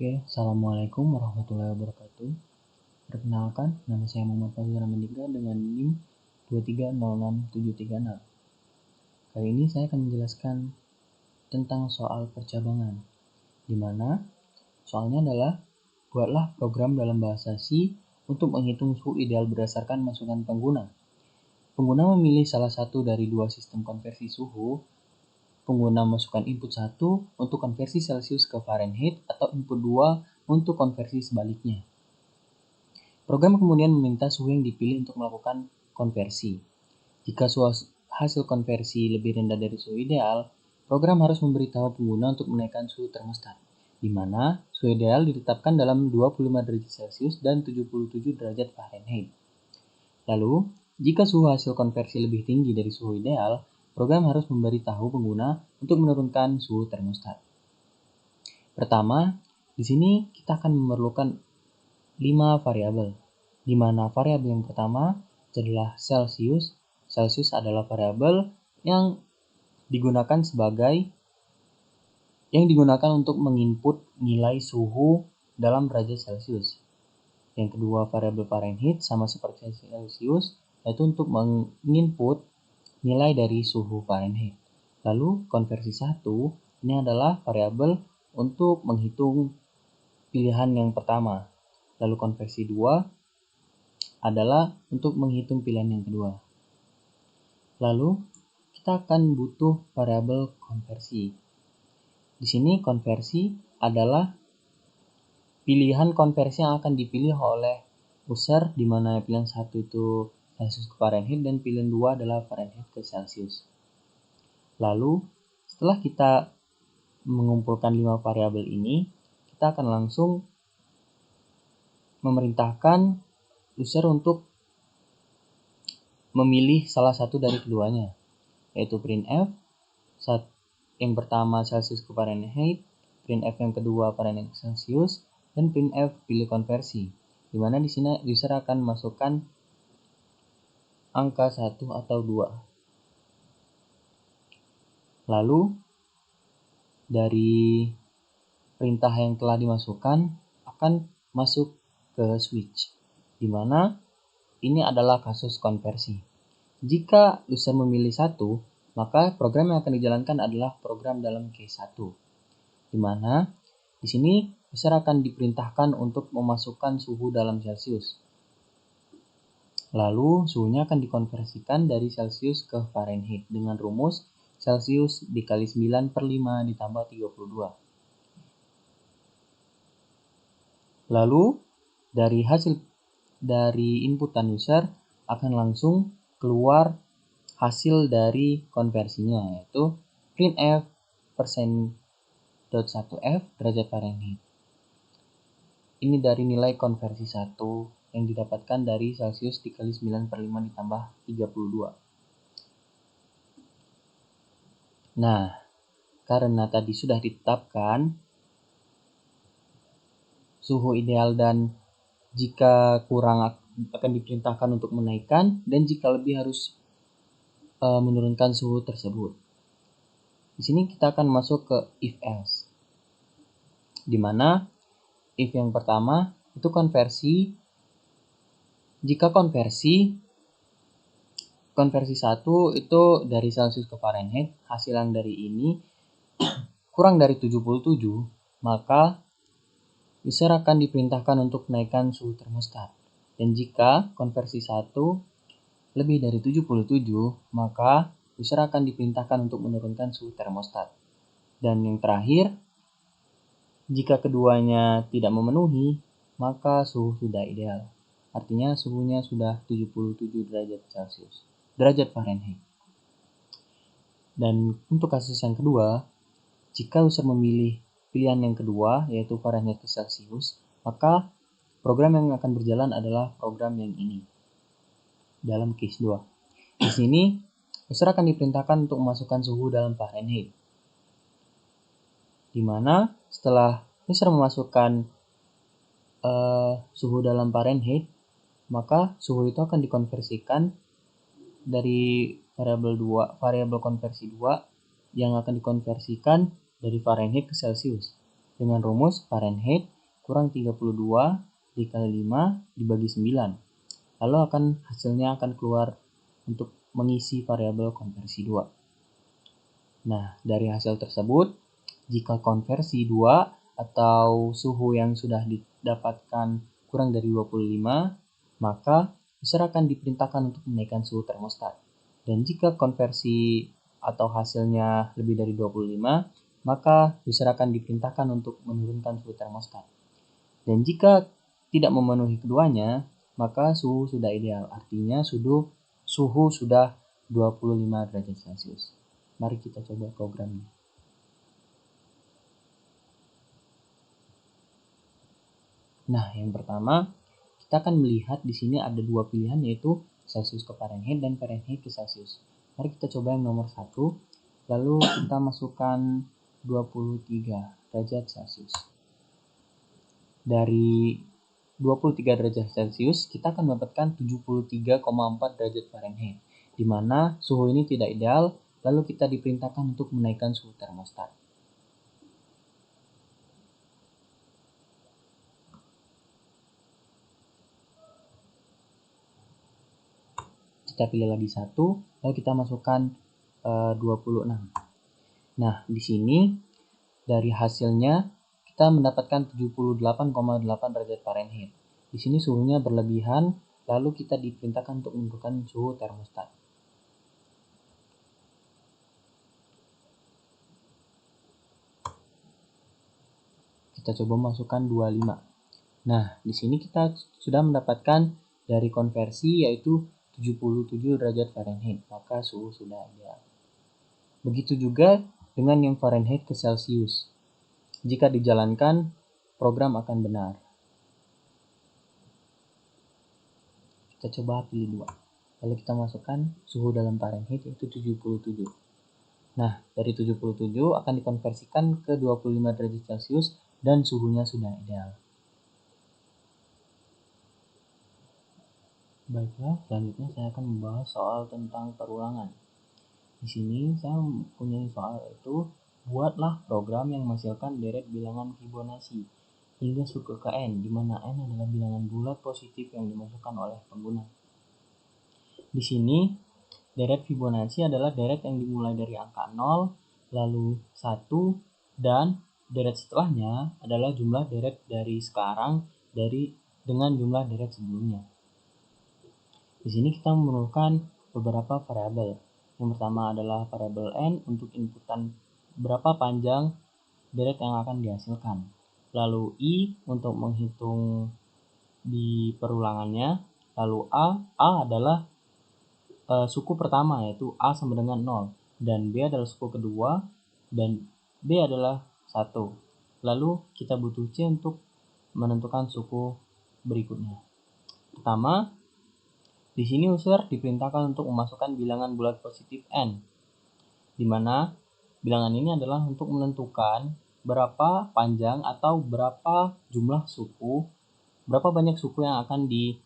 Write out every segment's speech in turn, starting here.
Assalamualaikum warahmatullahi wabarakatuh. Perkenalkan, nama saya Muhammad Fazil Ramandika dengan NIM 2306736. Kali ini saya akan menjelaskan tentang soal percabangan, di mana soalnya adalah buatlah program dalam bahasa C untuk menghitung suhu ideal berdasarkan masukan pengguna. Pengguna memilih salah satu dari dua sistem konversi suhu. Pengguna masukkan input 1 untuk konversi Celsius ke Fahrenheit atau input 2 untuk konversi sebaliknya. Program kemudian meminta suhu yang dipilih untuk melakukan konversi. Jika hasil konversi lebih rendah dari suhu ideal, program harus memberitahu pengguna untuk menaikkan suhu termostat, di mana suhu ideal ditetapkan dalam 25 derajat Celcius dan 77 derajat Fahrenheit. Lalu, jika suhu hasil konversi lebih tinggi dari suhu ideal, program harus memberitahu pengguna untuk menurunkan suhu termostat. Pertama, di sini kita akan memerlukan 5 variabel, di mana variabel yang pertama adalah Celsius. Celsius adalah variabel yang digunakan untuk menginput nilai suhu dalam derajat Celcius. Yang kedua, variabel Fahrenheit sama seperti Celsius, yaitu untuk menginput nilai dari suhu Fahrenheit. Lalu konversi 1 ini adalah variabel untuk menghitung pilihan yang pertama. Lalu konversi 2 adalah untuk menghitung pilihan yang kedua. Lalu kita akan butuh variabel konversi. Di sini konversi adalah pilihan konversi yang akan dipilih oleh user, di mana pilihan 1 itu Celsius ke Fahrenheit dan pilihan 2 adalah Fahrenheit ke Celsius. Lalu setelah kita mengumpulkan 5 variabel ini, kita akan langsung memerintahkan user untuk memilih salah satu dari keduanya, yaitu printf yang pertama Celsius ke Fahrenheit, printf yang kedua Fahrenheit ke Celsius, dan printf pilih konversi, di mana di sini user akan masukkan angka 1 atau 2. Lalu dari perintah yang telah dimasukkan akan masuk ke switch, di mana ini adalah kasus konversi. Jika user memilih 1, maka program yang akan dijalankan adalah program dalam case 1, di mana di sini user akan diperintahkan untuk memasukkan suhu dalam Celsius. Lalu suhunya akan dikonversikan dari Celsius ke Fahrenheit dengan rumus Celsius dikali 9/5 ditambah 32. Lalu dari inputan user akan langsung keluar hasil dari konversinya, yaitu printf %.1f derajat Fahrenheit. Ini dari nilai konversi 1 yang didapatkan dari Celsius dikali 9/5 ditambah 32. Nah, karena tadi sudah ditetapkan suhu ideal dan jika kurang akan diperintahkan untuk menaikkan, dan jika lebih harus menurunkan suhu tersebut. Di sini kita akan masuk ke if else, di mana if yang pertama itu konversi. Jika konversi 1 itu dari Celsius ke Fahrenheit, hasilan dari ini kurang dari 77, maka user akan diperintahkan untuk menaikkan suhu termostat. Dan jika konversi 1 lebih dari 77, maka user akan diperintahkan untuk menurunkan suhu termostat. Dan yang terakhir, jika keduanya tidak memenuhi, maka suhu sudah ideal. Artinya suhunya sudah 77 derajat Fahrenheit. Dan untuk kasus yang kedua, jika user memilih pilihan yang kedua, yaitu Fahrenheit ke Celsius, maka program yang akan berjalan adalah program yang ini. Dalam case 2. Di sini, user akan diperintahkan untuk memasukkan suhu dalam Fahrenheit. Di mana setelah user memasukkan suhu dalam Fahrenheit, maka suhu itu akan dikonversikan dari variabel konversi 2 yang akan dikonversikan dari Fahrenheit ke Celsius dengan rumus Fahrenheit kurang 32 dikali 5 dibagi 9. Lalu hasilnya akan keluar untuk mengisi variabel konversi 2. Nah, dari hasil tersebut, jika konversi 2 atau suhu yang sudah didapatkan kurang dari 25, maka user akan diperintahkan untuk menaikkan suhu termostat. Dan jika konversi atau hasilnya lebih dari 25, maka user akan diperintahkan untuk menurunkan suhu termostat. Dan jika tidak memenuhi keduanya, maka suhu sudah ideal. Artinya suhu sudah 25 derajat Celcius. Mari kita coba programnya. Nah, yang pertama, kita akan melihat di sini ada dua pilihan, yaitu Celcius ke Fahrenheit dan Fahrenheit ke Celcius. Mari kita coba yang nomor 1, lalu kita masukkan 23 derajat Celcius. Dari 23 derajat Celcius, kita akan mendapatkan 73,4 derajat Fahrenheit, di mana suhu ini tidak ideal, lalu kita diperintahkan untuk menaikkan suhu termostat. Kita pilih lagi 1, lalu kita masukkan 26. Nah, di sini dari hasilnya kita mendapatkan 78,8 derajat Fahrenheit. Di sini suhunya berlebihan, lalu kita diperintahkan untuk menentukan suhu termostat. Kita coba masukkan 25. Nah, di sini kita sudah mendapatkan dari konversi yaitu 77 derajat Fahrenheit, maka suhu sudah ideal. Begitu juga dengan yang Fahrenheit ke Celcius. Jika dijalankan, program akan benar. Kita coba pilih 2. Lalu kita masukkan suhu dalam Fahrenheit yaitu 77. Nah, dari 77 akan dikonversikan ke 25 derajat Celcius dan suhunya sudah ideal. Baiklah, selanjutnya saya akan membahas soal tentang perulangan. Di sini saya mempunyai soal itu, buatlah program yang menghasilkan deret bilangan Fibonacci hingga suku ke n, di mana n adalah bilangan bulat positif yang dimasukkan oleh pengguna. Di sini, deret Fibonacci adalah deret yang dimulai dari angka 0, lalu 1, dan deret setelahnya adalah jumlah deret dari sekarang dengan jumlah deret sebelumnya. Di sini kita memerlukan beberapa variabel. Yang pertama adalah variabel n untuk inputan berapa panjang deret yang akan dihasilkan. Lalu i untuk menghitung di perulangannya. Lalu a adalah suku pertama, yaitu a sama dengan 0. Dan b adalah suku kedua, dan b adalah 1. Lalu kita butuh c untuk menentukan suku berikutnya. Pertama, di sini user diperintahkan untuk memasukkan bilangan bulat positif n, di mana bilangan ini adalah untuk menentukan berapa panjang atau berapa jumlah suku, berapa banyak suku yang akan di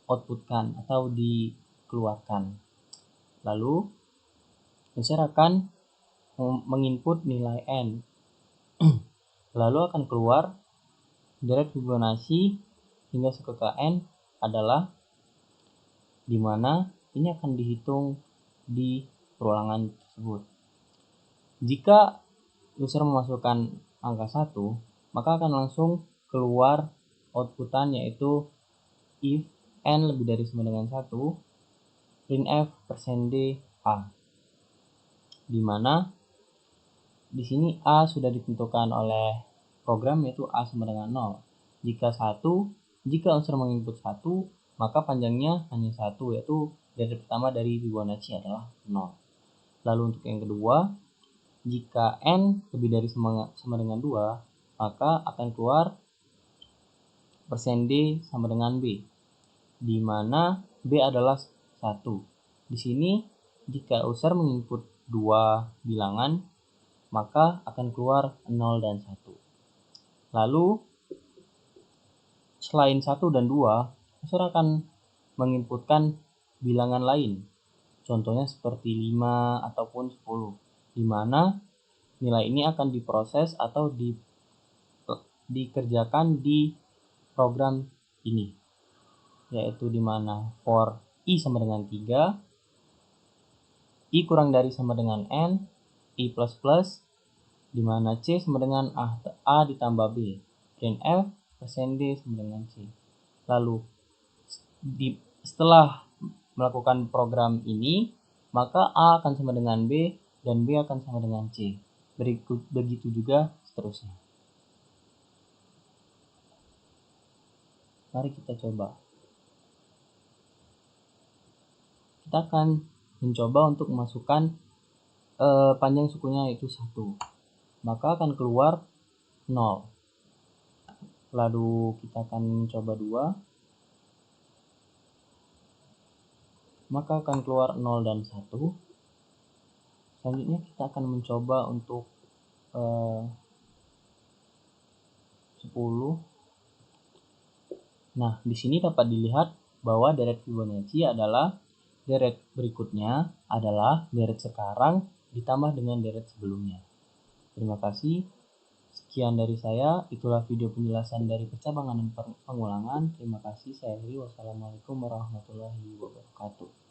outputkan atau dikeluarkan. Lalu user akan menginput nilai n, lalu akan keluar deret Fibonacci hingga suku ke n adalah di mana ini akan dihitung di perulangan tersebut. Jika user memasukkan angka 1, maka akan langsung keluar outputan, yaitu if n lebih dari sama dengan 1, printf %d a, di mana di sini a sudah ditentukan oleh program, yaitu a sama dengan 0. Jika user menginput 1, maka panjangnya hanya 1, yaitu deret pertama dari Fibonacci adalah 0. Lalu untuk yang kedua, jika n lebih dari sama dengan 2, maka akan keluar %d sama dengan b, di mana b adalah 1. Di sini jika user menginput 2 bilangan, maka akan keluar 0 dan 1. Lalu selain 1 dan 2, user akan menginputkan bilangan lain, contohnya seperti 5 ataupun 10, di mana nilai ini akan diproses atau dikerjakan di program ini, yaitu di mana for I sama dengan 3, I kurang dari sama dengan N, I plus plus, di mana C sama dengan A ditambah B, dan F persen D sama dengan C. Lalu setelah melakukan program ini, maka A akan sama dengan B dan B akan sama dengan C. Begitu juga seterusnya. Mari kita coba. Kita akan mencoba untuk memasukkan panjang sukunya yaitu 1. Maka akan keluar 0. Lalu kita akan coba 2. Maka akan keluar 0 dan 1. Selanjutnya kita akan mencoba untuk 10. Nah, di sini dapat dilihat bahwa deret Fibonacci adalah deret berikutnya adalah deret sekarang ditambah dengan deret sebelumnya. Terima kasih. Sekian dari saya. Itulah video penjelasan dari percabangan dan pengulangan. Terima kasih. Saya akhiri. Wassalamualaikum warahmatullahi wabarakatuh.